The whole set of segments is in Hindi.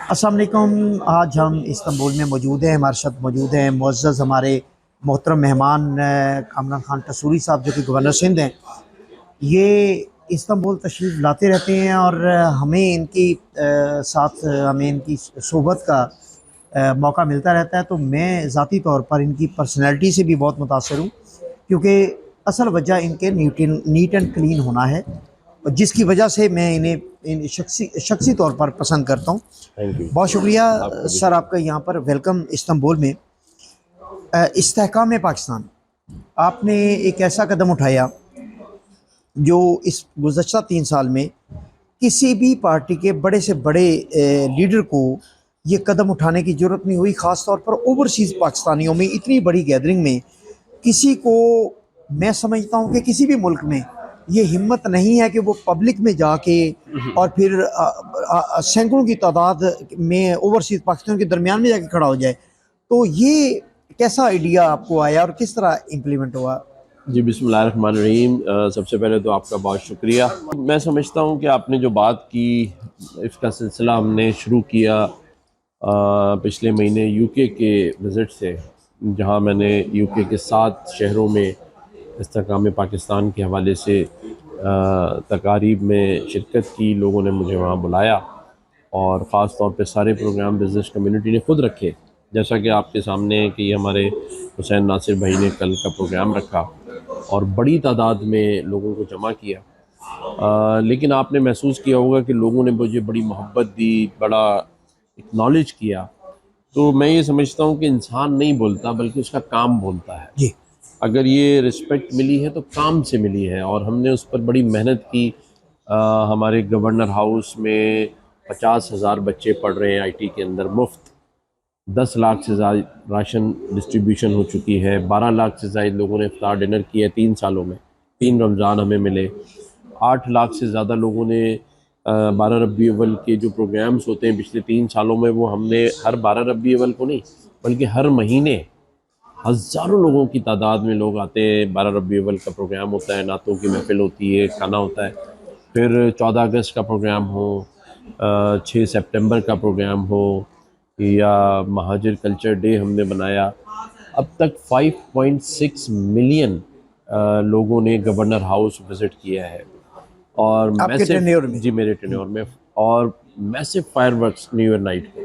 अस्सलाम वालेकुम। आज हम इस्तांबुल में मौजूद हैं, हमारे साथ मौजूद हैं मुअज़्ज़ज़ हमारे मोहतरम मेहमान कामरान खान कसूरी साहब, जो कि गवर्नर सिंध हैं। ये इस्तांबुल तशरीफ़ लाते रहते हैं और हमें इनकी सोबत का मौका मिलता रहता है। तो मैं ज़ाती तौर पर इनकी पर्सनैलिटी से भी बहुत मुतासर हूँ, क्योंकि असल वजह इनके नीट एंड क्लीन होना है, और जिसकी वजह से मैं इन शख्सी तौर पर पसंद करता हूँ। Thank you. बहुत शुक्रिया आपका भी सर, शुक्रिया। आपका यहाँ पर वेलकम। इस्तांबुल में इस्तेहकाम पाकिस्तान, आपने एक ऐसा कदम उठाया जो इस गुज़श्ता 3 साल में किसी भी पार्टी के बड़े से बड़े लीडर को ये कदम उठाने की ज़रूरत नहीं हुई। ख़ास तौर पर ओवरसीज़ पाकिस्तानियों में इतनी बड़ी गैदरिंग में किसी को, मैं समझता हूँ कि किसी भी मुल्क में ये हिम्मत नहीं है कि वो पब्लिक में जाके और फिर सैकड़ों की तादाद में ओवरसीज़ पाकिस्तान के दरमियान में जाके खड़ा हो जाए। तो ये कैसा आइडिया आपको आया और किस तरह इम्प्लीमेंट हुआ? जी, बिस्मिल्लाहिर्रहमानिर्रहीम। सबसे पहले तो आपका बहुत शुक्रिया। मैं समझता हूँ कि आपने जो बात की, इसका सिलसिला हमने शुरू किया पिछले महीने यूके के विज़िट से, जहाँ मैंने यूके के 7 शहरों में इस्तेहकाम पाकिस्तान के हवाले से तकारीब में शिरकत की। लोगों ने मुझे वहाँ बुलाया और ख़ास तौर पे सारे प्रोग्राम बिज़नेस कम्युनिटी ने ख़ुद रखे, जैसा कि आपके सामने है कि हमारे हुसैन नासिर भाई ने कल का प्रोग्राम रखा और बड़ी तादाद में लोगों को जमा किया। लेकिन आपने महसूस किया होगा कि लोगों ने मुझे बड़ी मोहब्बत दी, बड़ा एक्नॉलेज किया। तो मैं ये समझता हूँ कि इंसान नहीं बोलता बल्कि उसका काम बोलता है। जी। अगर ये रिस्पेक्ट मिली है तो काम से मिली है, और हमने उस पर बड़ी मेहनत की। हमारे गवर्नर हाउस में 50,000 बच्चे पढ़ रहे हैं आईटी के अंदर मुफ्त। 10 लाख से ज़्यादा राशन डिस्ट्रीब्यूशन हो चुकी है। 12 लाख से ज़्यादा लोगों ने इफ्तार डिनर किया 3 सालों में। 3 रमज़ान हमें मिले। 8 लाख से ज़्यादा लोगों ने 12 रबी अव्वल के जो प्रोग्राम्स होते हैं पिछले 3 सालों में, वो हमने हर 12 रबी अव्वल को नहीं बल्कि हर महीने हज़ारों लोगों की तादाद में लोग आते हैं। 12 रबी अव्वल का प्रोग्राम होता है, नातों की महफ़िल होती है, खाना होता है। फिर 14 अगस्त का प्रोग्राम हो, 6 सितंबर का प्रोग्राम हो, या महाजिर कल्चर डे हमने बनाया। अब तक 5.6 मिलियन लोगों ने गवर्नर हाउस विज़िट किया है। और आपके मैसिव, टेन्योर में? जी मेरे टेन्योर में, और massive fireworks new year night को।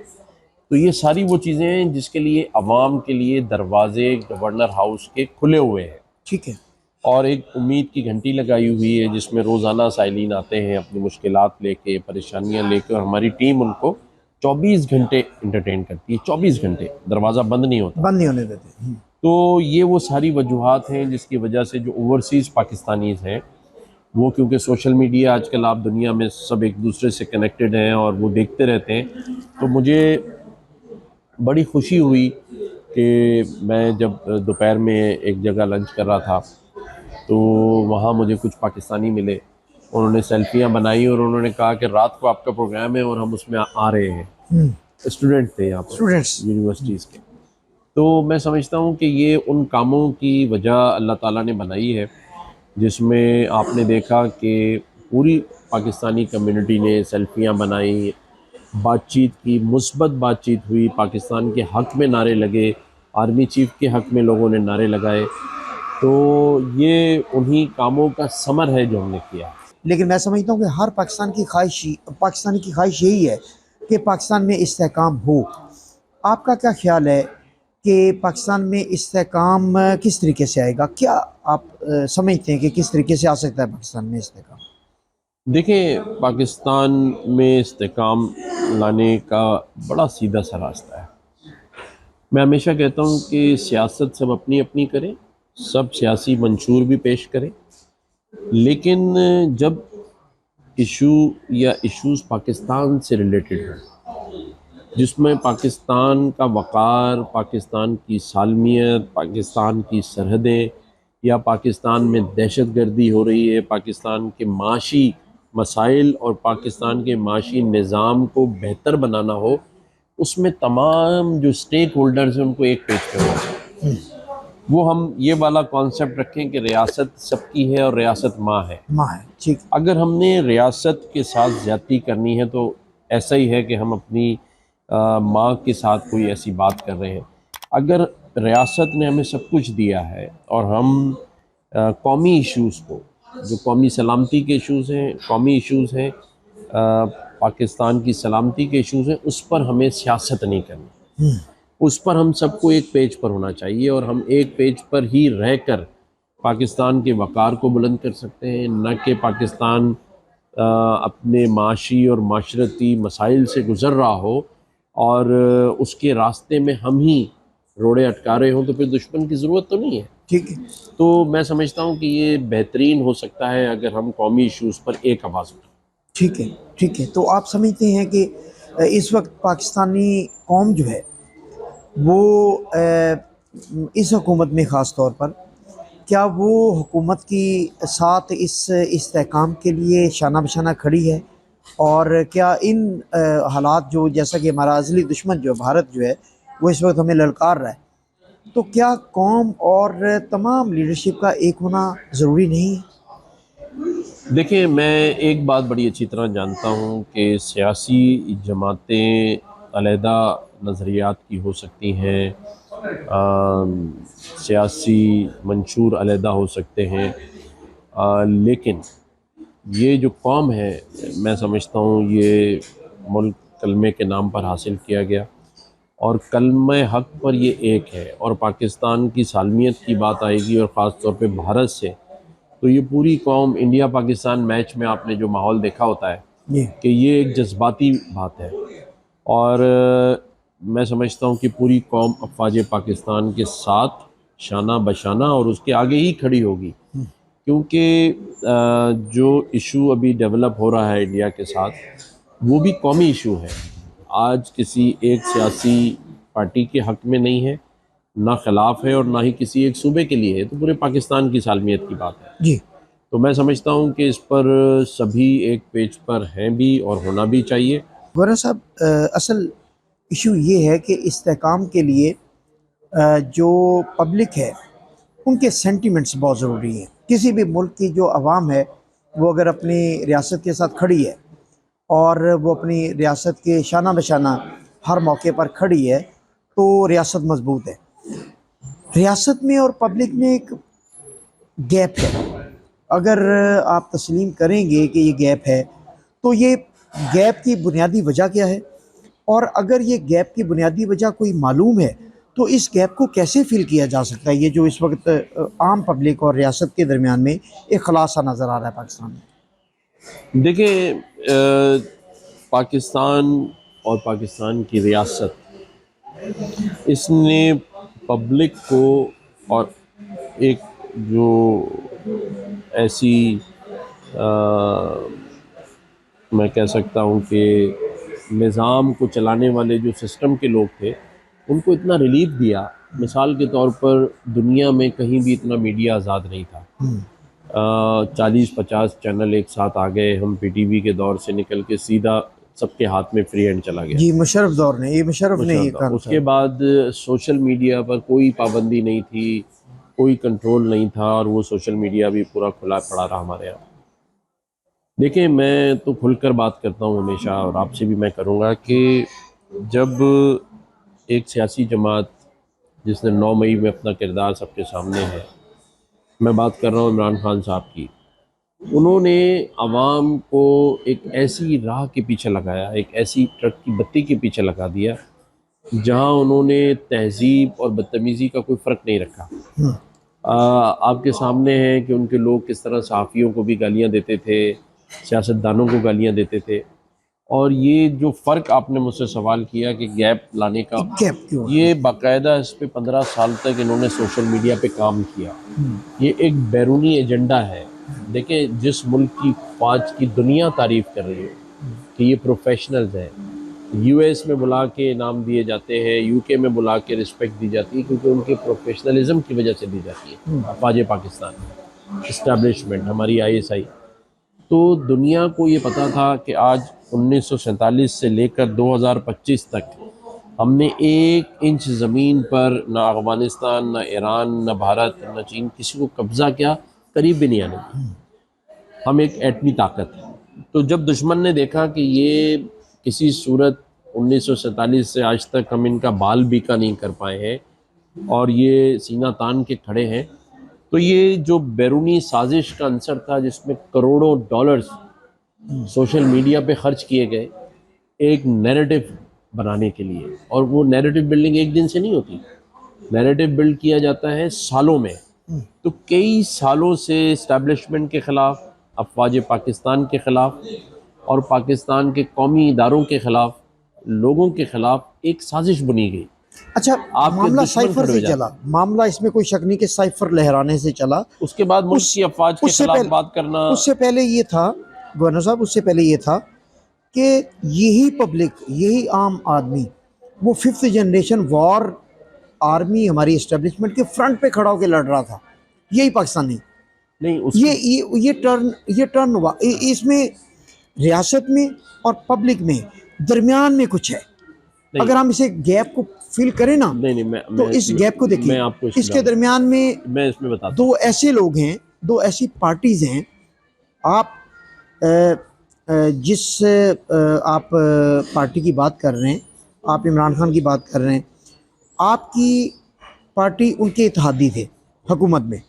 तो ये सारी वो चीज़ें हैं जिसके लिए आवाम के लिए दरवाजे गवर्नर हाउस के खुले हुए हैं, ठीक है। और एक उम्मीद की घंटी लगाई हुई है जिसमें रोज़ाना साइलिन आते हैं अपनी मुश्किलात लेके, परेशानियां लेके, और हमारी टीम उनको 24 घंटे इंटरटेन करती है। 24 घंटे दरवाज़ा बंद नहीं होता। बंद नहीं होने देते। तो ये वो सारी वजूहात हैं जिसकी वजह से जो ओवरसीज़ पाकिस्तानीज़ हैं, वो क्योंकि सोशल मीडिया आजकल आप दुनिया में सब एक दूसरे से कनेक्टेड हैं और वो देखते रहते हैं। तो मुझे बड़ी खुशी हुई कि मैं जब दोपहर में एक जगह लंच कर रहा था तो वहाँ मुझे कुछ पाकिस्तानी मिले। उन्होंने सेल्फियाँ बनाई और उन्होंने कहा कि रात को आपका प्रोग्राम है और हम उसमें आ रहे हैं। स्टूडेंट थे यहाँ पर स्टूडेंट्स। यूनिवर्सिटीज़ के। तो मैं समझता हूँ कि ये उन कामों की वजह अल्लाह ताला ने बनाई है, जिसमें आपने देखा कि पूरी पाकिस्तानी कम्युनिटी ने सेल्फियाँ बनाई, बातचीत की, मुस्बत बातचीत हुई, पाकिस्तान के हक़ में नारे लगे, आर्मी चीफ़ के हक़ में लोगों ने नारे लगाए। तो ये उन्हीं कामों का समर है जो हमने किया। लेकिन मैं समझता हूँ कि हर पाकिस्तानी की ख्वाहिश यही है कि पाकिस्तान में इस्तेहकाम हो। आपका क्या ख्याल है कि पाकिस्तान में इस्तेहकाम किस तरीके से आएगा? क्या आप समझते हैं कि किस तरीके से आ सकता है पाकिस्तान में इस्तेहकाम? देखिए, पाकिस्तान में इस्तेहकाम लाने का बड़ा सीधा सा रास्ता है। मैं हमेशा कहता हूँ कि सियासत सब अपनी अपनी करें, सब सियासी मंशूर भी पेश करें, लेकिन जब इशू या इश्यूज़ पाकिस्तान से रिलेटेड हैं, जिसमें पाकिस्तान का वक़ार, पाकिस्तान की सालमियत, पाकिस्तान की सरहदें, या पाकिस्तान में दहशतगर्दी हो रही है, पाकिस्तान के माशी मसाइल और पाकिस्तान के माशी निज़ाम को बेहतर बनाना हो, उसमें तमाम जो स्टेक होल्डर्स हैं उनको एक पेज पे हो। वो हम ये वाला कॉन्सेप्ट रखें कि रियासत सबकी है और रियासत माँ है। माँ है, ठीक। अगर हमने रियासत के साथ ज़्यादती करनी है तो ऐसा ही है कि हम अपनी माँ के साथ कोई ऐसी बात कर रहे हैं। अगर रियासत ने हमें सब कुछ दिया है और हम कौमी इश्यूज़ को, जो कौमी सलामती के इश्यूज़ हैं, कौमी इश्यूज़ हैं, पाकिस्तान की सलामती के इश्यूज़ हैं, उस पर हमें सियासत नहीं करनी। उस पर हम सबको एक पेज पर होना चाहिए और हम एक पेज पर ही रहकर पाकिस्तान के वक़ार को बुलंद कर सकते हैं, न कि पाकिस्तान अपने माशी और माशरती मसाइल से गुज़र रहा हो और उसके रास्ते में हम ही रोड़े अटका रहे हों, तो फिर दुश्मन की ज़रूरत तो नहीं है। ठीक है। तो मैं समझता हूँ कि ये बेहतरीन हो सकता है अगर हम कौमी इश्यूज़ पर एक आवाज़ उठाएं। ठीक है। ठीक है, तो आप समझते हैं कि इस वक्त पाकिस्तानी कौम जो है वो इस हुकूमत में ख़ास तौर पर, क्या वो हुकूमत की साथ इस इस्तेहकाम के लिए शाना बशाना खड़ी है? और क्या इन हालात जो, जैसा कि हमारा अज़ली दुश्मन जो भारत जो है वो इस वक्त हमें ललकार रहा है, तो क्या कौम और तमाम लीडरशिप का एक होना ज़रूरी नहीं है? देखिए, मैं एक बात बड़ी अच्छी तरह जानता हूँ कि सियासी जमातें अलहदा नज़रियात की हो सकती हैं, सियासी मंशूर अलहदा हो सकते हैं, लेकिन ये जो कौम है, मैं समझता हूँ ये मुल्क कलमे के नाम पर हासिल किया गया और कलमे हक़ पर ये एक है। और पाकिस्तान की सालमियत की बात आएगी और ख़ास तौर पे भारत से, तो ये पूरी कौम, इंडिया पाकिस्तान मैच में आपने जो माहौल देखा होता है जी। कि ये एक जज्बाती बात है और मैं समझता हूँ कि पूरी कौम अफ़वाज पाकिस्तान के साथ शाना बशाना और उसके आगे ही खड़ी होगी, क्योंकि जो इशू अभी डेवलप हो रहा है इंडिया के साथ, वो भी कौमी इशू है। आज किसी एक सियासी पार्टी के हक़ में नहीं है, ना खिलाफ है और ना ही किसी एक सूबे के लिए है, तो पूरे पाकिस्तान की सालमियत की बात है। जी। तो मैं समझता हूँ कि इस पर सभी एक पेज पर हैं भी और होना भी चाहिए। गवर्नर साहब, असल इशू ये है कि इस्तेहकाम के लिए जो पब्लिक है उनके सेंटिमेंट्स बहुत ज़रूरी हैं। किसी भी मुल्क की जो आवाम है वो अगर अपनी रियासत के साथ खड़ी है और वो अपनी रियासत के शाना बशाना हर मौके पर खड़ी है, तो रियासत मजबूत है। रियासत में और पब्लिक में एक गैप है। अगर आप तस्लीम करेंगे कि ये गैप है, तो ये गैप की बुनियादी वजह क्या है? और अगर ये गैप की बुनियादी वजह कोई मालूम है, तो इस गैप को कैसे फ़िल किया जा सकता है? ये जो इस वक्त आम पब्लिक और रियासत के दरमियान में एक खलासा नज़र आ रहा है पाकिस्तान में। देखिए, पाकिस्तान और पाकिस्तान की रियासत, इसने पब्लिक को और एक जो ऐसी मैं कह सकता हूँ कि निज़ाम को चलाने वाले जो सिस्टम के लोग थे, उनको इतना रिलीफ दिया। मिसाल के तौर पर दुनिया में कहीं भी इतना मीडिया आज़ाद नहीं था। 40-50 चैनल एक साथ आ गए, हम पीटीवी के दौर से निकल के सीधा सबके हाथ में फ्री हैंड चला गया। जी, मुशर्रफ दौर ने, ये मुशर्रफ ने ये काम उसके बाद सोशल मीडिया पर कोई पाबंदी नहीं थी, कोई कंट्रोल नहीं था और वो सोशल मीडिया भी पूरा खुला पड़ा रहा हमारे यहाँ। देखिए, मैं तो खुलकर बात करता हूँ हमेशा और आपसे भी मैं करूँगा कि जब एक सियासी जमात जिसने 9 मई में अपना किरदार सबके सामने है, मैं बात कर रहा हूँ इमरान खान साहब की, उन्होंने आवाम को एक ऐसी राह के पीछे लगाया, एक ऐसी ट्रक की बत्ती के पीछे लगा दिया जहाँ उन्होंने तहज़ीब और बदतमीज़ी का कोई फ़र्क नहीं रखा। आपके सामने है कि उनके लोग किस तरह सहाफ़ियों को भी गालियाँ देते थे, सियासतदानों को गालियाँ देते थे। और ये जो फ़र्क आपने मुझसे सवाल किया कि गैप लाने का, गैप क्यों? ये बाकायदा इस पे 15 साल तक इन्होंने सोशल मीडिया पे काम किया। ये एक बैरूनी एजेंडा है। देखिए, जिस मुल्क की फ़ौज की दुनिया तारीफ़ कर रही है कि ये प्रोफेशनल्स हैं, यूएस में बुला के इनाम दिए जाते हैं, यूके में बुला के रिस्पेक्ट दी जाती है, क्योंकि उनके प्रोफेशनलिज्म की वजह से दी जाती है। फ़ौज पाकिस्तान इस्टेब्लिशमेंट, हमारी आईएसआई, तो दुनिया को ये पता था कि आज 1947 से लेकर 2025 तक हमने 1 इंच ज़मीन पर ना अफ़गानिस्तान, ना ईरान, ना भारत, ना चीन किसी को कब्ज़ा किया, करीब भी नहीं आने। हम एक एटमी ताकत है। तो जब दुश्मन ने देखा कि ये किसी सूरत 1947 से आज तक हम इनका बाल बीका नहीं कर पाए हैं और ये सीना तान के खड़े हैं। तो ये जो बैरूनी साजिश का अंसर था जिसमें करोड़ों डॉलर्स सोशल मीडिया पे खर्च किए गए एक नैरेटिव बनाने के लिए, और वो नैरेटिव बिल्डिंग एक दिन से नहीं होती, नैरेटिव बिल्ड किया जाता है सालों में। तो कई सालों से इस्टेब्लिशमेंट के ख़िलाफ़, अफवाज पाकिस्तान के ख़िलाफ़ और पाकिस्तान के कौमी इदारों के ख़िलाफ़, लोगों के ख़िलाफ़ एक साजिश बुनी गई। अच्छा, आपके मामला दुश्मन साइफर खड़े हो से चला, मामला इसमें कोई शक नहीं कि साइफर लहराने से चला। उसके बाद मुल्क की अफवाज के उससे खिलाफ पहले बात करना, उससे पहले ये था गवर्नर साहब, उससे पहले ये था कि यही पब्लिक, यही आम आदमी वो 5th जनरेशन वॉर आर्मी हमारी इस्टेब्लिशमेंट के फ्रंट पे खड़ा होकर लड़ रहा था, यही पाकिस्तानी। नहीं ये टर्न हुआ इसमें रियासत में और पब्लिक में दरमियान में कुछ है। नहीं, अगर हम इसे गैप को फिल करें ना, नहीं तो इस गैप को मैं देखिए, आपको इसके दरमियान में मैं इसमें बताता दो ऐसे लोग हैं, दो ऐसी पार्टीज हैं। आप जिस आप पार्टी की बात कर रहे हैं, आप इमरान खान की बात कर रहे हैं, आपकी पार्टी उनके इत्तेहादी थे हुकूमत में।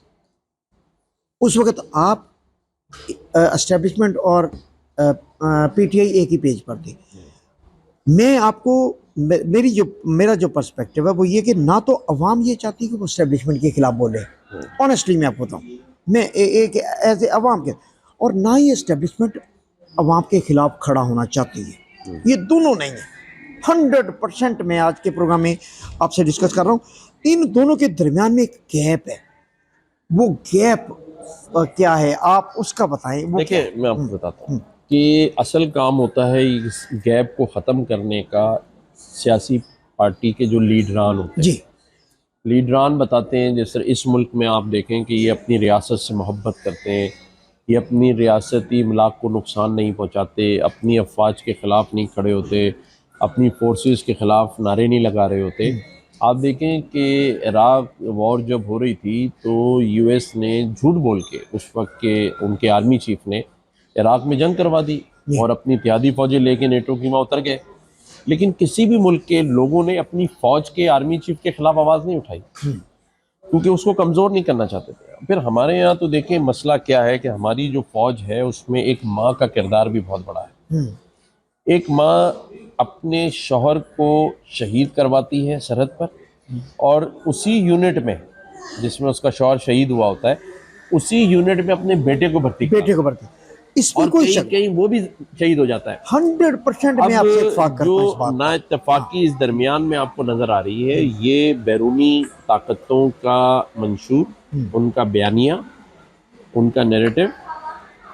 उस वक़्त आप एस्टेब्लिशमेंट और पीटीआई एक ही पेज पर थे। मैं आपको मेरा जो पर्सपेक्टिव है वो ये कि ना तो अवाम ये चाहती कि वो एस्टेब्लिशमेंट के खिलाफ बोले, ऑनेस्टली मैं आपको बताऊँ, मैं एक एज ए अवाम के, और ना ही एस्टेब्लिशमेंट अवाम के खिलाफ खड़ा होना चाहती है। ये दोनों नहीं है। 100% मैं आज के प्रोग्राम में आपसे डिस्कस कर रहा हूँ, इन दोनों के दरमियान में एक गैप है। वो गैप क्या है, आप उसका बताएं। वो देखिए, मैं आपको बताता हूँ कि असल काम होता है इस गैप को ख़त्म करने का सियासी पार्टी के जो लीडरान होते हैं। जी, लीडरान बताते हैं, जैसे इस मुल्क में आप देखें कि ये अपनी रियासत से मोहब्बत करते हैं, ये अपनी रियासती इमलाक को नुकसान नहीं पहुँचाते, अपनी अफवाज के ख़िलाफ़ नहीं खड़े होते, अपनी फोर्सेस के ख़िलाफ़ नारे नहीं लगा रहे होते। आप देखें कि इराक़ वॉर जब हो रही थी तो यूएस ने झूठ बोल के, उस वक्त के उनके आर्मी चीफ ने इराक़ में जंग करवा दी और अपनी इत्तेहादी फ़ौजें लेके नेटो की वहाँ उतर गए। लेकिन किसी भी मुल्क के लोगों ने अपनी फ़ौज के आर्मी चीफ के ख़िलाफ़ आवाज़ नहीं उठाई, क्योंकि उसको कमज़ोर नहीं करना चाहते थे। फिर हमारे यहाँ तो देखें मसला क्या है कि हमारी जो फ़ौज है उसमें एक माँ का किरदार भी बहुत बड़ा है। एक माँ अपने शौहर को शहीद करवाती है सरहद पर, और उसी यूनिट में जिसमें उसका शौहर शहीद हुआ होता है, उसी यूनिट में अपने बेटे को भर्ती इसमें और कोई शक, कहीं वो भी शहीद हो जाता है। 100% मैं आपसे इत्तेफाक करता हूं इस बात जो ना इत्तेफाकी इस दरमियान में आपको नजर आ रही है, ये बैरूनी ताकतों का मंशूर, उनका बयानिया, उनका नैरेटिव,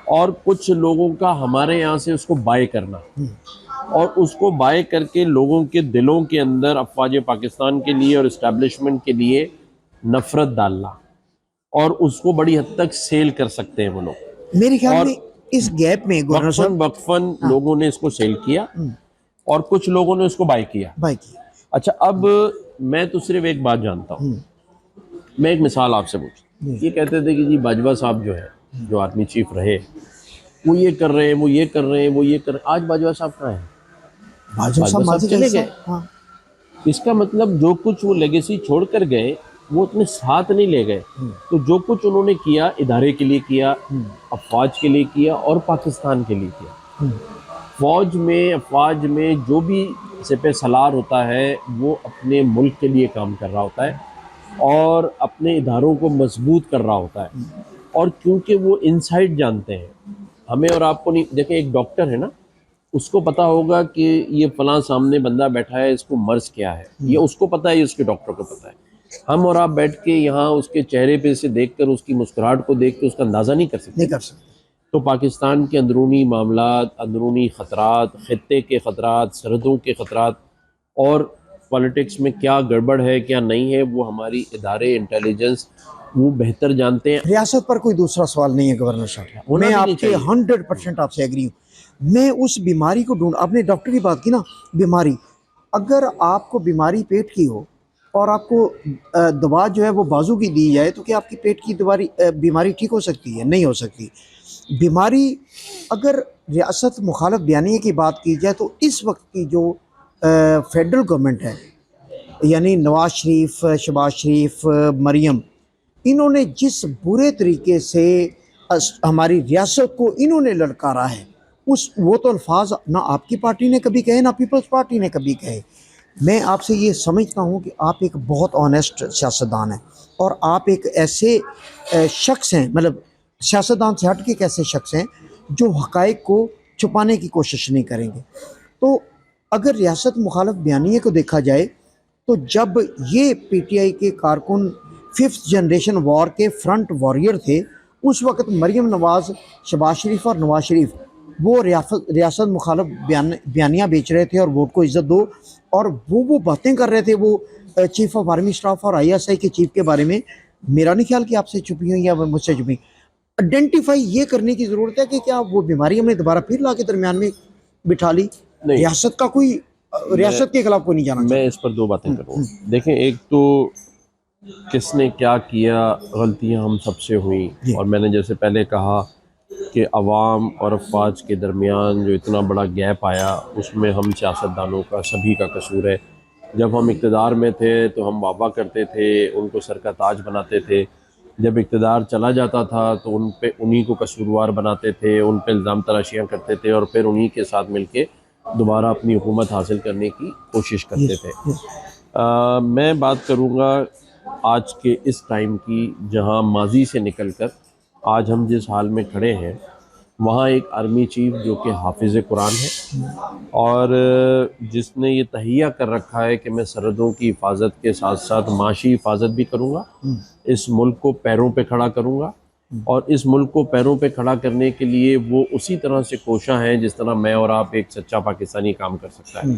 और कुछ लोगों का हमारे यहाँ से उसको बाय करना, और उसको बाय करके लोगों के दिलों के अंदर अफवाज पाकिस्तान के लिए और इस्टेब्लिशमेंट के लिए नफरत डालना, और उसको बड़ी हद तक सेल कर सकते हैं वो लोग। मेरे ख्याल और में इस गैप में गवर्नर साहब वक्फन लोगों ने इसको सेल किया और कुछ लोगों ने उसको बाय किया। अच्छा, अब मैं तो सिर्फ एक बात जानता हूँ, मैं एक मिसाल आपसे पूछता। ये कहते थे कि जी बाजवा साहब जो है, जो आर्मी चीफ रहे, वो ये कर रहे हैं, वो ये कर रहे हैं, वो ये कर रहे हैं। आज बाजवा साहब कहाँ हैं? बाजवा साहब चले गए। इसका मतलब जो कुछ वो लेगेसी छोड़ कर गए वो अपने साथ नहीं ले गए। तो जो कुछ उन्होंने किया इदारे के लिए किया, अफवाज के लिए किया और पाकिस्तान के लिए किया। फौज में, अफवाज में जो भी सिपह सलार होता है वो अपने मुल्क के लिए काम कर रहा होता है और अपने इदारों को मजबूत कर रहा होता है। और क्योंकि वो इनसाइड जानते हैं, हमें और आपको नहीं। देखें, एक डॉक्टर है ना, उसको पता होगा कि ये फलां सामने बंदा बैठा है, इसको मर्ज क्या है, ये उसको पता है, ये उसके डॉक्टर को पता है। हम और आप बैठ के यहाँ उसके चेहरे पे से देखकर, उसकी मुस्कुराहट को देख के उसका अंदाज़ा नहीं कर सकते। तो पाकिस्तान के अंदरूनी मामलात, अंदरूनी ख़तरात, ख़ित्ते के ख़तरात, सरहदों के ख़तरात और पॉलिटिक्स में क्या गड़बड़ है क्या नहीं है, वो हमारी इदारे इंटेलिजेंस वो बेहतर जानते हैं। रियासत पर कोई दूसरा सवाल नहीं है गवर्नर साहब, मैं आपके 100% आपसे एग्री हूँ। मैं उस बीमारी को ढूंढ, आपने डॉक्टर की बात की ना, बीमारी, अगर आपको बीमारी पेट की हो और आपको दवा जो है वो बाजू की दी जाए तो क्या आपकी पेट की बीमारी ठीक हो सकती है? नहीं हो सकती। बीमारी, अगर रियासत मुखालफ बयानिए की बात की जाए तो इस वक्त की जो फेडरल गवर्नमेंट है, यानी नवाज शरीफ, शहबाज शरीफ, मरियम, इन्होंने जिस बुरे तरीके से हमारी रियासत को इन्होंने ललकारा है, वो तो अल्फाज ना आपकी पार्टी ने कभी कहे ना पीपल्स पार्टी ने कभी कहे। मैं आपसे ये समझता हूँ कि आप एक बहुत ऑनेस्ट सियासतदान हैं और आप एक ऐसे शख्स हैं, मतलब सियासतदान से हट के एक ऐसे शख्स हैं जो हक़ाइक़ को छुपाने की कोशिश नहीं करेंगे। तो अगर रियासत मुखालफ बयानिए को देखा जाए तो जब ये पीटीआई के कारकुन 5th जनरेशन वॉर के फ्रंट वॉरियर थे, उस वक्त मरियम नवाज़, शहबाज शरीफ और नवाज शरीफ वो रियासत मुखालफ बयानियाँ बेच रहे थे और वोट को इज़्ज़त दो, और वो बातें कर रहे थे वो चीफ ऑफ आर्मी स्टाफ और आईएसआई के चीफ के बारे में। मेरा नहीं ख्याल कि आपसे छुपी हुई या मुझसे छुपी। आइडेंटिफाई ये करने की ज़रूरत है कि क्या वो बीमारी हमने दोबारा फिर ला के दरमियान में बिठा ली। रियासत का कोई, रियासत के खिलाफ कोई नहीं जाना। मैं इस पर दो बातें करूँ। देखें, एक तो किसने क्या किया, गलतियां हम सबसे हुई, और मैंने जैसे पहले कहा कि अवाम और अफवाज के दरमियान जो इतना बड़ा गैप आया, उसमें हम सियासतदानों का सभी का कसूर है। जब हम इक़्तिदार में थे तो हम वादा करते थे, उनको सर का ताज बनाते थे। जब इक़्तिदार चला जाता था तो उन्हीं को कसूरवार बनाते थे, उन पे इल्ज़ाम तराशियाँ करते थे और फिर उन्हीं के साथ मिलके दोबारा अपनी हुकूमत हासिल करने की कोशिश करते थे। मैं बात करूँगा आज के इस टाइम की, जहाँ माजी से निकलकर आज हम जिस हाल में खड़े हैं, वहाँ एक आर्मी चीफ जो कि हाफिज़ कुरान है और जिसने ये तहिया कर रखा है कि मैं सरहदों की हिफाजत के साथ साथ माशी हिफाजत भी करूँगा, इस मुल्क को पैरों पे खड़ा करूँगा, और इस मुल्क को पैरों पे खड़ा करने के लिए वो उसी तरह से कोशा है जिस तरह मैं और आप एक सच्चा पाकिस्तानी काम कर सकता है।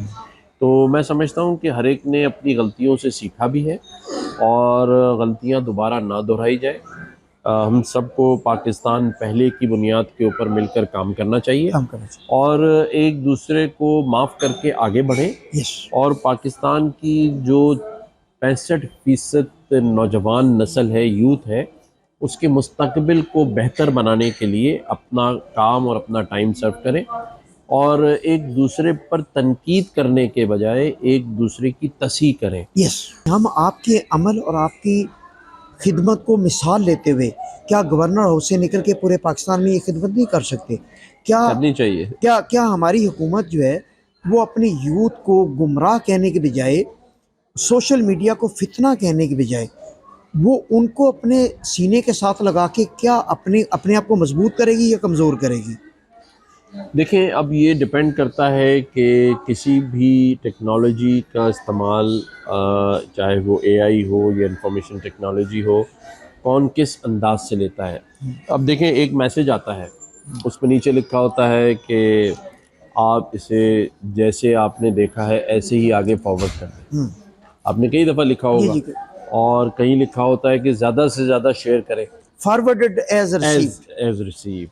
तो मैं समझता हूँ कि हर एक ने अपनी गलतियों से सीखा भी है और गलतियाँ दोबारा ना दोहराई जाए। हम सबको पाकिस्तान पहले की बुनियाद के ऊपर मिलकर काम करना चाहिए और एक दूसरे को माफ़ करके आगे बढ़ें। और पाकिस्तान की जो 65% नौजवान नस्ल है, यूथ है, उसके मुस्तकबिल को बेहतर बनाने के लिए अपना काम और अपना टाइम सर्व करें और एक दूसरे पर तनकीद करने के बजाय एक दूसरे की तस्हीह करें। हम आपके अमल और आपकी खिदमत को मिसाल लेते हुए क्या गवर्नर हाउस से निकल के पूरे पाकिस्तान में ये खिदमत नहीं कर सकते? क्या करनी चाहिए? क्या हमारी हुकूमत जो है वो अपने यूथ को गुमराह कहने के बजाय, सोशल मीडिया को फितना कहने के बजाय, वो उनको अपने सीने के साथ लगा के क्या अपने आप को मजबूत करेगी या कमज़ोर करेगी? देखें, अब ये डिपेंड करता है कि किसी भी टेक्नोलॉजी का इस्तेमाल, चाहे वो एआई हो या इंफॉर्मेशन टेक्नोलॉजी हो, कौन किस अंदाज से लेता है। अब देखें, एक मैसेज आता है, उस पर नीचे लिखा होता है कि आप इसे जैसे आपने देखा है ऐसे ही आगे फॉरवर्ड कर दें। आपने कई दफ़ा लिखा होगा, और कहीं लिखा होता है कि ज़्यादा से ज़्यादा शेयर करें, फॉरवर्डेड एज रिसीव।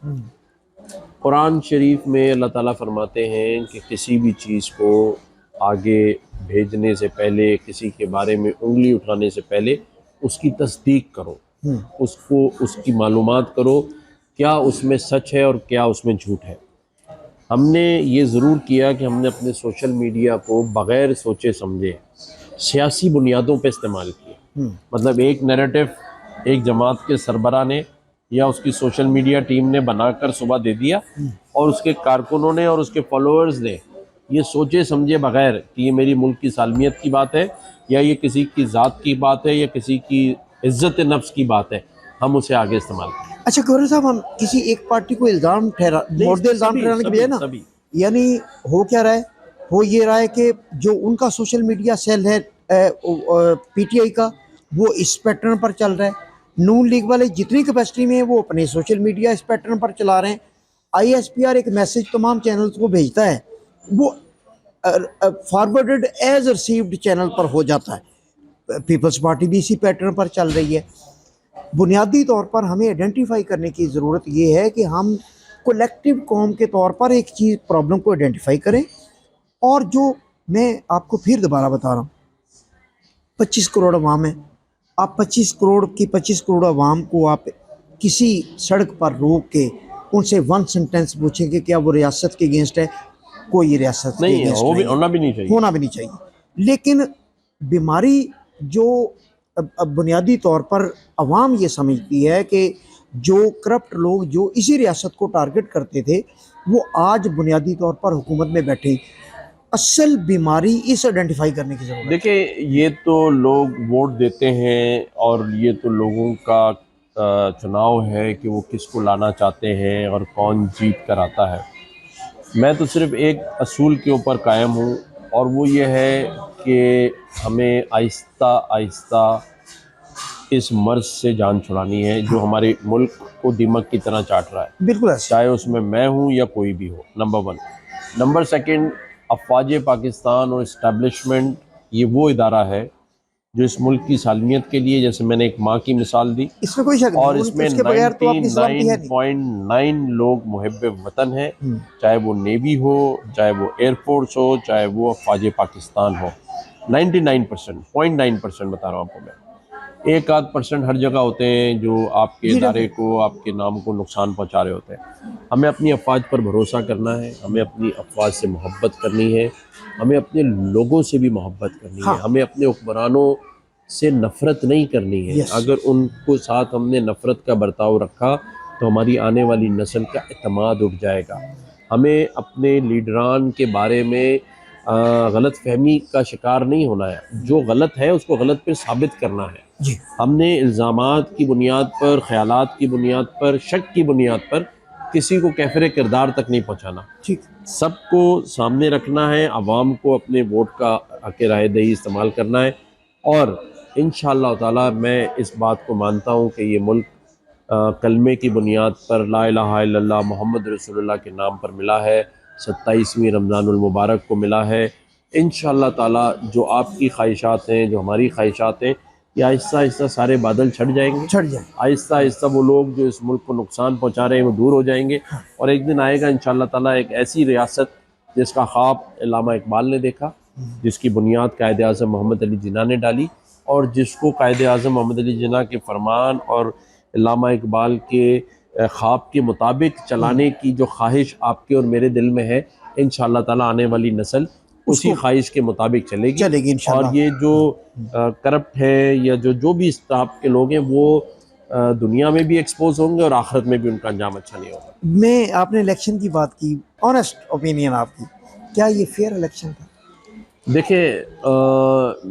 कुरान शरीफ में अल्लाह ताला फरमाते हैं कि किसी भी चीज़ को आगे भेजने से पहले, किसी के बारे में उंगली उठाने से पहले उसकी तस्दीक करो, उसको उसकी मालूमात करो, क्या उसमें सच है और क्या उसमें झूठ है। हमने ये ज़रूर किया कि हमने अपने सोशल मीडिया को बग़ैर सोचे समझे सियासी बुनियादों पे इस्तेमाल किया। मतलब एक नैरेटिव एक जमात के सरबरा ने या उसकी सोशल मीडिया टीम ने बनाकर सुबह दे दिया, और उसके कारकुनों ने और उसके फॉलोअर्स ने ये सोचे समझे बगैर कि ये मेरी मुल्क की सालमियत की बात है या ये किसी की ज़ात की बात है या किसी की इज्जत नफ्स की बात है, हम उसे आगे इस्तेमाल करें। अच्छा गवर्नर साहब, हम किसी एक पार्टी को इल्ज़ाम ठहराने के बजाय ना, यानी हो क्या रहा है, हो ये रहा है कि जो उनका सोशल मीडिया सेल है पीटीआई का, वो इस पैटर्न पर चल रहा है। नून लीग वाले जितनी कैपेसिटी में है वो अपने सोशल मीडिया इस पैटर्न पर चला रहे हैं। आईएसपीआर एक मैसेज तमाम चैनल्स को भेजता है, वो फॉरवर्डेड एज रिसीव्ड चैनल पर हो जाता है। पीपल्स पार्टी भी इसी पैटर्न पर चल रही है। बुनियादी तौर पर हमें आइडेंटिफाई करने की ज़रूरत ये है कि हम कलेक्टिव कौम के तौर पर एक चीज़, प्रॉब्लम को आइडेंटिफाई करें। और जो मैं आपको फिर दोबारा बता रहा हूँ, 25 करोड़ अवाम है, आप 25 करोड़ अवाम को आप किसी सड़क पर रोक के उनसे वन सेंटेंस पूछें कि क्या वो रियासत के अगेंस्ट है, कोई रियासत के नहीं, against वो भी नहीं है, होना भी नहीं चाहिए। होना भी नहीं चाहिए। लेकिन बीमारी जो अब बुनियादी तौर पर अवाम ये समझती है कि जो करप्ट लोग जो इसी रियासत को टारगेट करते थे वो आज बुनियादी तौर पर हुकूमत में बैठे। असल बीमारी इस आइडेंटिफाई करने की ज़रूरत है। देखिए, ये तो लोग वोट देते हैं और ये तो लोगों का चुनाव है कि वो किसको लाना चाहते हैं और कौन जीत कर आता है। मैं तो सिर्फ एक असूल के ऊपर कायम हूँ और वो ये है कि हमें आहिस्ता आहिस्ता इस मर्ज से जान छुड़ानी है जो हमारे मुल्क को दीमक की तरह चाट रहा है, बिल्कुल ऐसा। चाहे उसमें मैं हूँ या कोई भी हो। नंबर 1। नंबर 2, अफवाज पाकिस्तान और इस्टेब्लिशमेंट ये वो इदारा है जो इस मुल्क की सालमियत के लिए, जैसे मैंने एक माँ की मिसाल दी, इसमें कोई शक और नहीं, इसमें उसके बगैर तो आपकी सलामती है नहीं। 99.9 लोग मुहिब्बे वतन हैं, चाहे वो नेवी हो, चाहे वो एयरफोर्स हो, चाहे वो अफवाज पाकिस्तान हो। 99%, 0.9% बता रहा हूँ आपको मैं। 1-8% हर जगह होते हैं जो आपके इदारे को, आपके नाम को नुकसान पहुंचा रहे होते हैं। हमें अपनी अफवाज पर भरोसा करना है, हमें अपनी अफवाज से मोहब्बत करनी है, हमें अपने लोगों से भी मोहब्बत करनी है, हमें अपने हुक्मरानों से नफ़रत नहीं करनी है। अगर उनको साथ हमने नफ़रत का बर्ताव रखा तो हमारी आने वाली नस्ल का एतमाद उठ जाएगा। हमें अपने लीडरान के बारे में गलत फहमी का शिकार नहीं होना है। जो गलत है उसको गलत पे साबित करना है। जी। हमने इल्ज़ामात की बुनियाद पर, ख़यालात की बुनियाद पर, शक की बुनियाद पर किसी को कैफ़रे किरदार तक नहीं पहुँचाना। ठीक। सबको सामने रखना है, आवाम को अपने वोट का हक़ राय दही इस्तेमाल करना है और इंशाअल्लाह ताला मैं इस बात को मानता हूँ कि ये मुल्क कलमे की बुनियाद पर ला इलाहा इल्लल्लाह मुहम्मद रसूलुल्लाह के नाम पर मिला है। 27वीं रमज़ानुल मुबारक को मिला है। इंशाअल्लाह ताला जो आपकी ख्वाहिशात हैं, जो हमारी ख्वाहिशात हैं, ये आहिस्ता आहिस्ता सारे बादल छट जाएंगे। आहिस्ता आहिस्ता वो लोग जो इस मुल्क को नुकसान पहुँचा रहे हैं वो दूर हो जाएंगे और एक दिन आएगा इंशाअल्लाह ताला एक ऐसी रियासत जिसका ख्वाब अल्लामा इकबाल ने देखा, जिसकी बुनियाद कायद आज़म मोहम्मद अली जिन्ना ने डाली और जिसको कायद आज़म मोहम्मद अली जिन्ना के फरमान और अल्लामा इकबाल के ख्वाब के मुताबिक चलाने की जो ख्वाहिश आपके और मेरे दिल में है, इंशाअल्लाह ताला आने वाली नस्ल उसी ख्वाहिश के मुताबिक चलेगी और ये जो करप्ट है या जो भी इस टाइप के लोग हैं वो दुनिया में भी एक्सपोज होंगे और आखिरत में भी उनका अंजाम अच्छा नहीं होगा। मैं आपने इलेक्शन की बात की, ऑनेस्ट ओपिनियन आपकी, क्या ये फेयर इलेक्शन था? देखिए,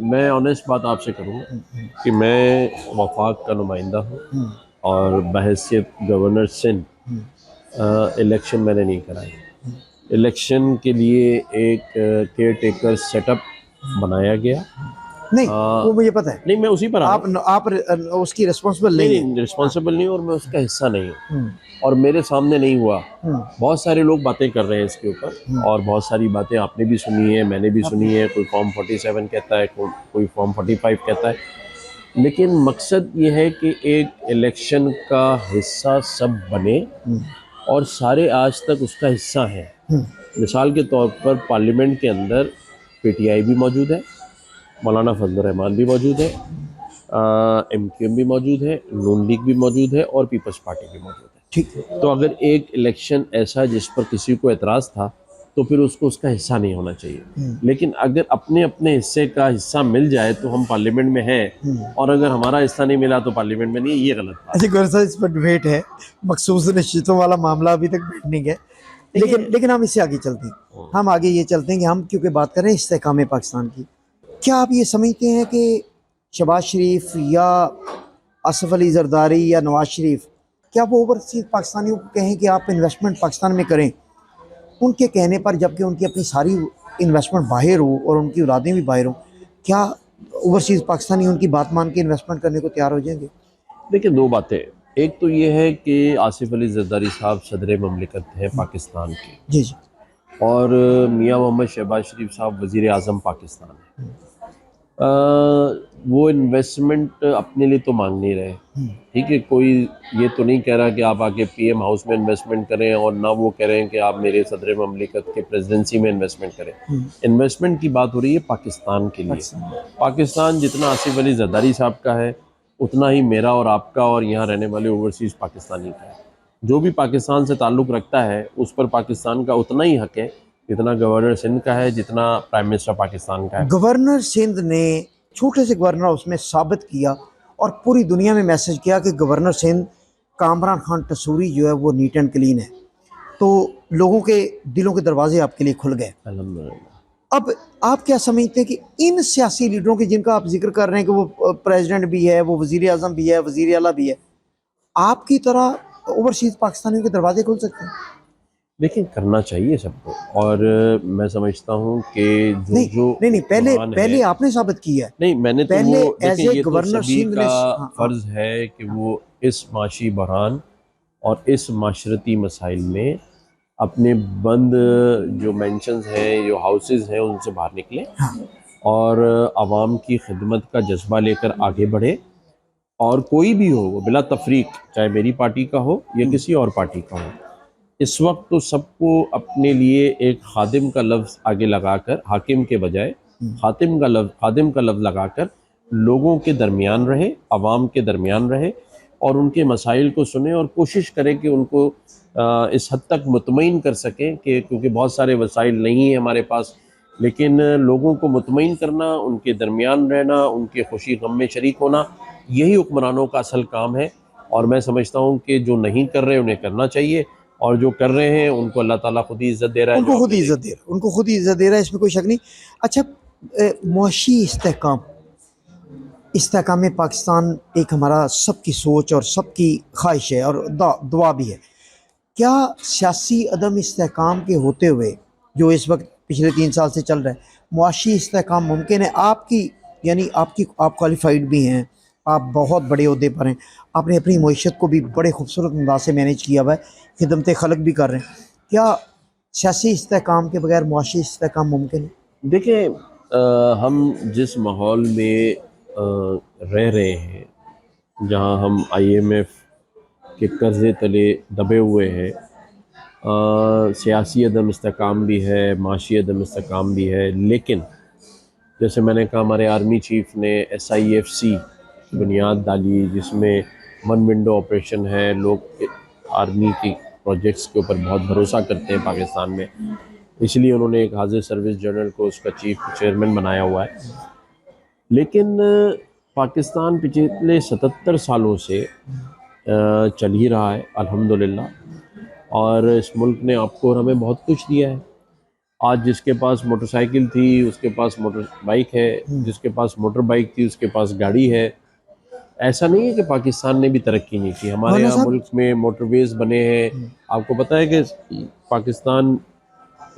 मैं ऑनेस्ट बात आपसे करूँगा कि मैं वफाक का नुमाइंदा हूँ और बहैसियत गवर्नर सिंध इलेक्शन मैंने नहीं कराई। इलेक्शन के लिए एक केयर टेकर सेटअप बनाया गया। नहीं, वो मुझे पता है। नहीं, मैं उसी पर आप उसकी रिस्पॉन्सिबल नहीं, रिस्पॉन्सिबल नहीं और मैं उसका हिस्सा नहीं हूँ और मेरे सामने नहीं हुआ। बहुत सारे लोग बातें कर रहे हैं इसके ऊपर और बहुत सारी बातें आपने भी सुनी है, मैंने भी सुनी है। कोई फॉर्म 47 कहता है, कोई फॉर्म 45 कहता है, लेकिन मकसद ये है कि एक इलेक्शन का हिस्सा सब बने और सारे आज तक उसका हिस्सा हैं। मिसाल के तौर पर पार्लियामेंट के अंदर PTI भी मौजूद है, मौलाना फजल रहमान भी मौजूद है, MQM भी मौजूद है, नून लीग भी मौजूद है और पीपल्स पार्टी भी मौजूद है। ठीक। तो अगर एक इलेक्शन ऐसा जिस पर किसी को एतराज़ था तो फिर उसको उसका हिस्सा नहीं होना चाहिए। लेकिन अगर अपने अपने हिस्से का हिस्सा मिल जाए तो हम पार्लियामेंट में हैं और अगर हमारा हिस्सा नहीं मिला तो पार्लियामेंट में नहीं, ये गलत बात है। अच्छा गौर साहब, इस पर डिबेट है, मखसूस नशितों वाला मामला अभी तक पेंडिंग है, लेकिन हम इससे आगे चलते हैं। हम आगे ये चलते हैं कि हम क्योंकि बात कर रहे हैं इस्तेहकाम पाकिस्तान की, क्या आप ये समझते हैं कि शहबाज शरीफ या असफ अली जरदारी या नवाज शरीफ, क्या वो ओवरसीज पाकिस्तानियों को कहें कि आप इन्वेस्टमेंट पाकिस्तान में करें, उनके कहने पर, जबकि उनकी अपनी सारी इन्वेस्टमेंट बाहर हो और उनकी औलादें भी बाहर हों, क्या ओवरसीज़ पाकिस्तानी उनकी बात मान के इन्वेस्टमेंट करने को तैयार हो जाएंगे? देखिए, दो बातें। एक तो ये है कि आसिफ अली जरदारी साहब सदर ममलिकत हैं पाकिस्तान के, जी जी, और मियाँ मोहम्मद शहबाज शरीफ साहब वज़ीर आज़म पाकिस्तान है। वो इन्वेस्टमेंट अपने लिए तो मांग नहीं रहे, ठीक है। कोई ये तो नहीं कह रहा कि आप आके PM हाउस में इन्वेस्टमेंट करें और ना वो कह रहे हैं कि आप मेरे सदर ममलिकत के प्रेसिडेंसी में इन्वेस्टमेंट करें। इन्वेस्टमेंट की बात हो रही है पाकिस्तान के लिए। पाकिस्तान जितना आसिफ अली जरदारी साहब का है उतना ही मेरा और आपका और यहाँ रहने वाले ओवरसीज़ पाकिस्तानी का है। जो भी पाकिस्तान से ताल्लुक़ रखता है उस पर पाकिस्तान का उतना ही हक़ है इतना गवर्नर सिंध का है जितना प्राइम मिनिस्टर पाकिस्तान का है। गवर्नर सिंध ने छोटे से गवर्नर उसमें साबित किया और पूरी दुनिया में मैसेज किया कि गवर्नर सिंध कामरान खान टसूरी जो है वो नीट एंड क्लीन है। तो लोगों के दिलों के दरवाजे आपके लिए खुल गए। अल्हम्दुलिल्लाह। अब आप क्या समझते हैं कि इन सियासी लीडरों के जिनका आप जिक्र कर रहे हैं कि वो प्रेसिडेंट भी है, वो वज़ीर आज़म भी है, वज़ीर आला भी है, आपकी तरह ओवरसीज़ पाकिस्तानियों के दरवाजे खुल सकते हैं? लेकिन करना चाहिए सबको, और मैं समझता हूँ कि जो नहीं जो नहीं, पहले कुरान पहले है, आपने साबित किया है। नहीं मैंने तो पहले वो एज देखिए ए ये तो गवर्नर सभी सिंध ने का हाँ, फ़र्ज़ है कि वो इस माशी बहरान और इस माशरती मसाइल में अपने बंद जो मेंशंस हैं, जो हाउसेस हैं, उनसे बाहर निकलें और आवाम की खिदमत का जज्बा लेकर आगे बढ़े। और कोई भी हो वो बिला तफरीक, चाहे मेरी पार्टी का हो या किसी और पार्टी का हो, इस वक्त तो सबको अपने लिए एक खादिम का लफ्ज़ आगे लगाकर, हाकिम के बजाय खादिम का लफ्ज़ लगाकर लोगों के दरमियान रहे, आवाम के दरमियान रहे और उनके मसाइल को सुने और कोशिश करें कि उनको इस हद तक मुतमईन कर सकें कि क्योंकि बहुत सारे वसाइल नहीं हैं हमारे पास, लेकिन लोगों को मुतमईन करना, उनके दरमियान रहना, उनके खुशी गम में शरीक होना, यही हुक्मरानों का असल काम है। और मैं समझता हूँ कि जो नहीं कर रहे उन्हें करना चाहिए, और जो कर रहे हैं उनको अल्लाह ताला खुद ही इज़्ज़त दे रहा है। उनको खुद ही इज़्ज़त दे रहा है, उनको खुद ही इज़्ज़त दे रहा है, इसमें कोई शक नहीं। अच्छा, मुआशी इस्तेहकाम पाकिस्तान एक हमारा सबकी सोच और सबकी ख्वाहिश है और दुआ भी है। क्या सियासी अदम इस्तेहकाम के होते हुए जो इस वक्त पिछले 3 साल से चल रहा है, मुआशी इस्तेहकाम मुमकिन है? आपकी यानी आप क्वालिफाइड भी हैं, आप बहुत बड़े ओहदे पर हैं, आपने अपनी मईशत को भी बड़े खूबसूरत अंदाज से मैनेज किया हुआ है, खिदमत खलक भी कर रहे हैं। क्या सियासी इस्तेहकाम के बगैर मुआशी इस्तेहकाम मुमकिन है? देखिए, हम जिस माहौल में रह रहे हैं, जहाँ हम IMF के कर्ज़े तले दबे हुए हैं, सियासी अदम इस्तेहकाम भी है, माशी अदम इस्तेहकाम भी है, लेकिन जैसे मैंने कहा हमारे आर्मी चीफ ने SIFC की बुनियाद डाली, जिसमें वन विंडो ऑपरेशन है। लोग आर्मी की प्रोजेक्ट्स के ऊपर बहुत भरोसा करते हैं पाकिस्तान में, इसलिए उन्होंने एक हाजिर सर्विस जनरल को उसका चीफ चेयरमैन बनाया हुआ है। लेकिन पाकिस्तान पिछले 77 सालों से चल ही रहा है अल्हम्दुलिल्लाह, और इस मुल्क ने आपको और हमें बहुत कुछ दिया है। आज जिसके पास मोटरसाइकिल थी उसके पास मोटर बाइक है, जिसके पास मोटर बाइक थी उसके पास गाड़ी है। ऐसा नहीं है कि पाकिस्तान ने भी तरक्की नहीं की। हमारे यहाँ मुल्क में मोटरवेज़ बने हैं। आपको पता है कि पाकिस्तान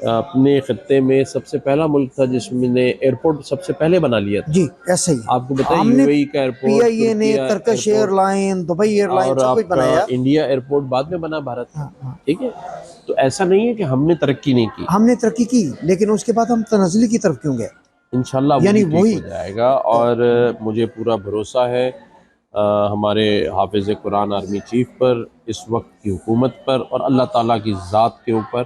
अपने खत्ते में सबसे पहला मुल्क था जिसने एयरपोर्ट सबसे पहले बना लिया था। जी, ऐसे ही आपको पता है UAE का एयरपोर्ट, PIA ने, टर्किश एयरलाइन, दुबई एयरलाइन और सब कुछ बनाया। इंडिया एयरपोर्ट बाद में बना भारत में। ठीक है, तो ऐसा नहीं है कि हमने तरक्की नहीं की। हमने तरक्की की, लेकिन उसके बाद हम तनज़्ज़ुली की तरफ क्यों गए? इंशाल्लाह यानी वो ठीक हो जाएगा, और मुझे पूरा भरोसा है हमारे हाफिज़ कुरान आर्मी चीफ पर, इस वक्त की हुकूमत पर और अल्लाह ताला की ज़ात के ऊपर,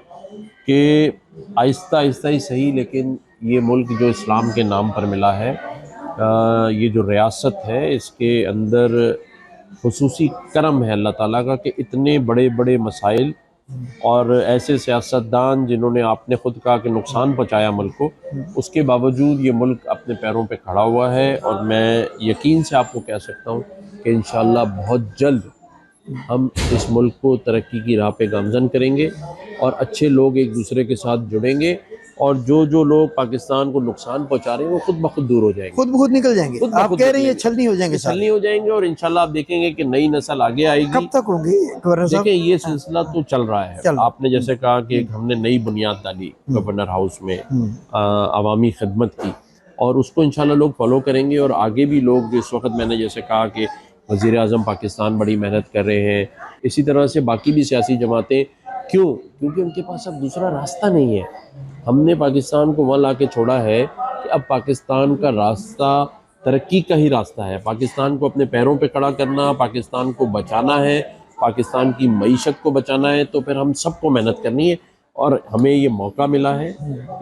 कि आहिस्ता आहिस्ता ही सही, लेकिन ये मुल्क जो इस्लाम के नाम पर मिला है, ये जो रियासत है, इसके अंदर खुसूसी करम है अल्लाह ताला का कि इतने बड़े बड़े मसाइल और ऐसे सियासतदान जिन्होंने, आपने खुद कहा कि नुकसान पहुँचाया मुल्क को, उसके बावजूद ये मुल्क अपने पैरों पे खड़ा हुआ है। और मैं यकीन से आपको कह सकता हूँ कि इंशाअल्लाह बहुत जल्द हम इस मुल्क को तरक्की की राह पे गामज़न करेंगे और अच्छे लोग एक दूसरे के साथ जुड़ेंगे, और जो लोग पाकिस्तान को नुकसान पहुंचा रहे हैं वो खुद ब खुद दूर हो जाएंगे, खुद ब खुद निकल जाएंगे। आप कह रहे हैं ये छलनी हो जाएंगे, छलनी हो जाएंगे, और इंशाल्लाह आप देखेंगे कि नई नस्ल आगे आएगी। कब तक होंगी गवर्नर साहब? देखिए, ये सिलसिला तो चल रहा है। आपने जैसे कहा कि हमने नई बुनियाद डाली गवर्नर हाउस में अवामी खिदमत की, और उसको इंशाल्लाह लोग फॉलो करेंगे, और आगे भी लोग, इस वक्त मैंने जैसे कहा कि वज़ीर आज़म पाकिस्तान बड़ी मेहनत कर रहे हैं, इसी तरह से बाकी भी सियासी जमातें। क्यों? क्योंकि उनके पास अब दूसरा रास्ता नहीं है। हमने पाकिस्तान को वहाँ ला के छोड़ा है कि अब पाकिस्तान का रास्ता तरक्की का ही रास्ता है। पाकिस्तान को अपने पैरों पे खड़ा करना, पाकिस्तान को बचाना है, पाकिस्तान की मईशत को बचाना है, तो फिर हम सबको मेहनत करनी है। और हमें ये मौका मिला है,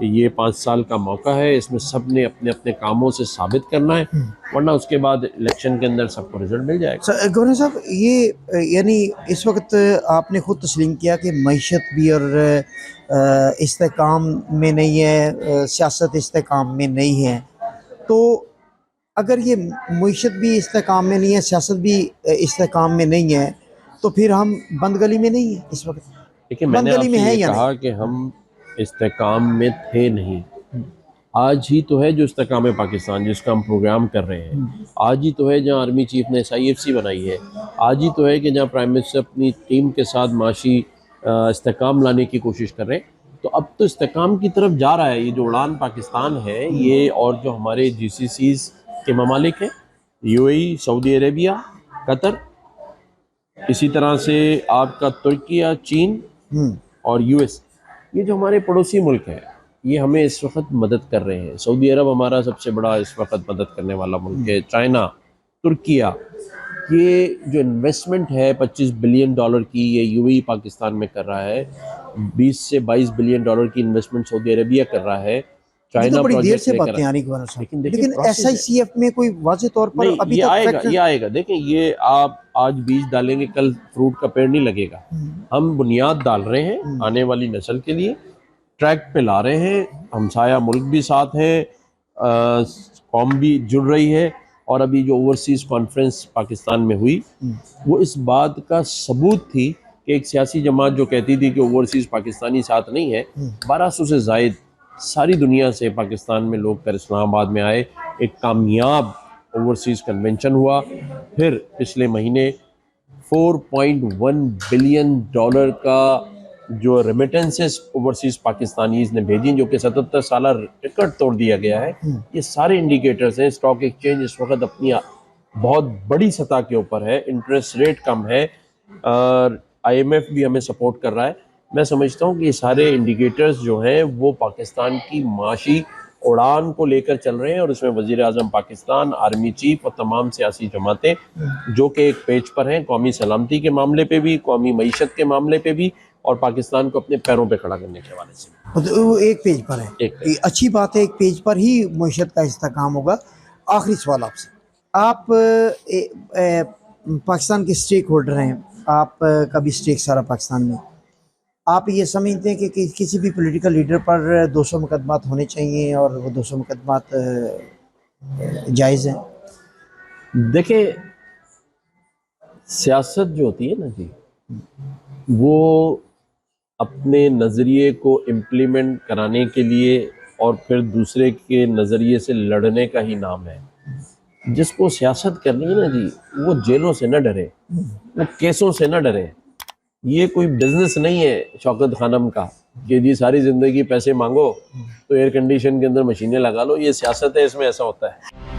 ये 5 साल का मौका है, इसमें सब ने अपने अपने कामों से साबित करना है, वरना उसके बाद इलेक्शन के अंदर सबको रिजल्ट मिल जाएगा। गवर्नर साहब, ये यानी इस वक्त आपने खुद तस्लीम किया कि मईशत भी और इस्तेकाम में नहीं है, सियासत इस्तेकाम में नहीं है, तो अगर ये मईशत भी इस्तेकाम में नहीं है, सियासत भी इस्तेकाम में नहीं है, तो फिर हम बंद गली में नहीं है इस वक्त? देखिए, मैंने बंद गली में आपसे है ये या कहा कि हम इस्तेकाम में थे नहीं। आज ही तो है जो इस्तेकाम पाकिस्तान जिसका हम प्रोग्राम कर रहे हैं, आज ही तो है जहाँ आर्मी चीफ ने SIFC बनाई है, आज ही तो है कि जहाँ प्राइम मिनिस्टर अपनी टीम के साथ माशी इस्तेकाम लाने की कोशिश कर रहे हैं। तो अब तो इस्तेकाम की तरफ जा रहा है। ये जो उड़ान पाकिस्तान है ये, और जो हमारे GCCs के ममालिक हैं, UAE, सऊदी अरेबिया, कतर, इसी तरह से आपका तुर्किया, चीन और US, ये जो हमारे पड़ोसी मुल्क हैं, ये हमें इस वक्त मदद कर रहे हैं। सऊदी अरब हमारा सबसे बड़ा इस वक्त मदद करने वाला मुल्क है। चाइना, तुर्किया, ये जो इन्वेस्टमेंट है $25 बिलियन की, ये UAE पाकिस्तान में कर रहा है। 20 से 22 बिलियन डॉलर की इन्वेस्टमेंट सऊदी अरेबिया कर रहा है। ये चाइना तो बड़ी देर प्रोजेक्ट से लेकर बातें आ रही गवर्नर साहब, लेकिन देखिए लेकिन process है। SICF में कोई वाज़ेह तौर पर नहीं, अभी ये तक आएगा, फैक्टर- ये आएगा। देखें, ये आप आज बीज डालेंगे, कल फ्रूट का पेड़ नहीं लगेगा। हम बुनियाद डाल रहे हैं आने वाली नस्ल के लिए, ट्रैक पे ला रहे हैं। हमसाया मुल्क भी साथ हैं, कौम भी जुड़ रही है। और अभी जो ओवरसीज़ कॉन्फ्रेंस पाकिस्तान में हुई, वो इस बात का सबूत थी कि एक सियासी जमात जो कहती थी कि ओवरसीज़ पाकिस्तानी साथ नहीं है, 1200 से ज़ायद सारी दुनिया से पाकिस्तान में लोग कर इस्लामाबाद में आए। एक कामयाब ओवरसीज़ कन्वेंशन हुआ। फिर पिछले महीने $4.1 बिलियन का जो रेमिटेंसेस ओवरसीज़ पाकिस्तानीज़ ने भेजी, जो कि 77 साल रिकॉर्ड तोड़ दिया गया है। ये सारे इंडिकेटर्स हैं। स्टॉक एक्सचेंज इस वक्त अपनी बहुत बड़ी सतह के ऊपर है, इंटरेस्ट रेट कम है, और IMF भी हमें सपोर्ट कर रहा है। मैं समझता हूँ कि ये सारे इंडिकेटर्स जो हैं वो पाकिस्तान की माशी उड़ान को लेकर चल रहे हैं, और इसमें वज़ीर आज़म पाकिस्तान, आर्मी चीफ और तमाम सियासी जमातें जो कि एक पेज पर हैं, कौमी सलामती के मामले पे भी, कौमी मईशत के मामले पे भी, और पाकिस्तान को अपने पैरों पे खड़ा करने के हवाले से। तो वो एक पेज पर है, एक पेज। ये अच्छी बात है, एक पेज पर ही मईशत का इस्तेकाम होगा। आखिरी सवाल आपसे, आप पाकिस्तान के स्टेक होल्डर हैं, आप का भी स्टेक सारा पाकिस्तान में, आप ये समझते हैं कि किसी भी पॉलिटिकल लीडर पर 200 मुकदमात होने चाहिए और वो 200 मुकदमात जायज़ हैं? देखिए, सियासत जो होती है ना जी, वो अपने नज़रिए को इम्प्लीमेंट कराने के लिए और फिर दूसरे के नज़रिए से लड़ने का ही नाम है। जिसको सियासत करनी है ना जी, वो जेलों से न डरे, वो केसों से न डरे। ये कोई बिजनेस नहीं है शौकत खानम का कि जी सारी ज़िंदगी पैसे मांगो तो एयर कंडीशन के अंदर मशीनें लगा लो। ये सियासत है, इसमें ऐसा होता है।